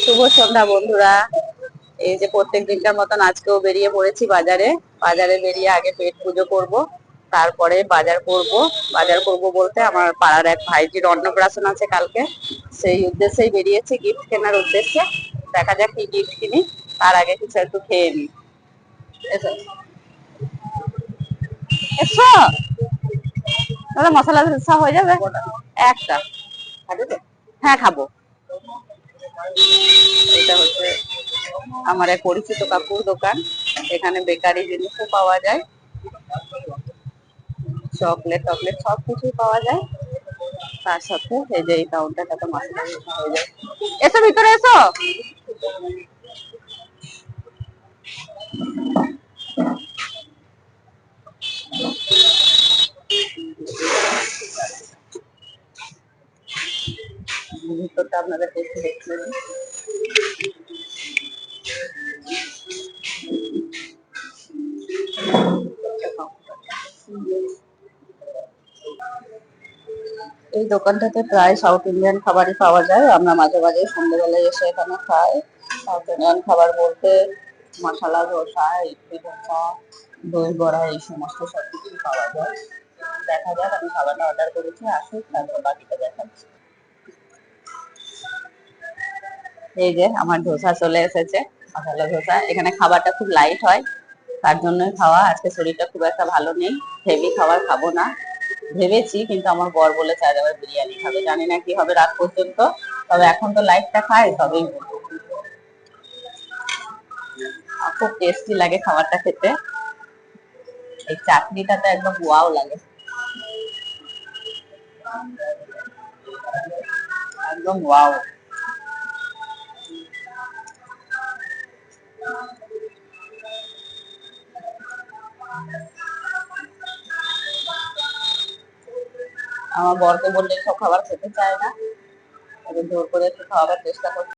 শুভ সন্ধ্যা বন্ধুরা। এই যে প্রত্যেক দিনকার মতন আজকেও বেরিয়ে পড়েছি বাজারে। বাজারে বেরিয়ে আগে পেট পুজো করব, তারপরে বাজার করব। বাজার করব বলতে আমার পাড়ার এক ভাইজির অন্নপ্রাশন আছে কালকে, সেই উদ্দেশ্যেই বেরিয়েছি, গিফট কেনার উদ্দেশ্যে। দেখা যাক কি গিফট কিনি, তার আগে কিছু একটু খেয়ে নি। এসো এসো, দাদা মশলা ধোসা হয়ে যাবে একটা। খাবে তো? হ্যাঁ খাবো। এটা হচ্ছে আমার এক পরিচিত কাকুর দোকান। এখানে বেকারি জিনিসও পাওয়া যায়, চকলেট টকলেট সবকিছুই পাওয়া যায়। তার সাথে এই যে এই কাউন্টারটাতে মশলা হয়ে যায়। এসো ভিতরে এসো। ভিতরটা আপনাদের একটু দেখতে দিন। এই দোকানটাতে প্রায় সাউথ ইন্ডিয়ান খাবারই পাওয়া যায়। আমরা মাঝে মাঝে সন্ধ্যেবেলায় এসে এখানে খাই। সাউথ ইন্ডিয়ান খাবার বলতে মশলা ধোসা, ইডলি ধোসা, দই বড়া, এই সমস্ত সবকিছুই পাওয়া যায়। দেখা যাক, আমি খাবারটা অর্ডার করেছি, আসুক তারপর বাকিটা দেখাচ্ছি। এই যে আমার ধোসা চলে এসেছে, মশলা ধোসা। এখানে খাবারটা খুব লাইট হয়, তার জন্যই খাওয়া। আজকে শরীরটা খুব একটা ভালো নেই, হেভি খাবার খাবো না ভেবেছি, কিন্তু আমার বর বলেছে আজ আবার বিরিয়ানি খাবে। জানি না কি হবে রাত পর্যন্ত, তবে এখন তো লাইটটা খাই, তবেই খুব টেস্টি লাগে খাবারটা খেতে। এই চাটনিটা তো একদম ওয়াও লাগে, একদম ওয়াও। আমার বরকে বললে সব খাবার খেতে চায় না, জোর করে একটু খাওয়াবার চেষ্টা করছি।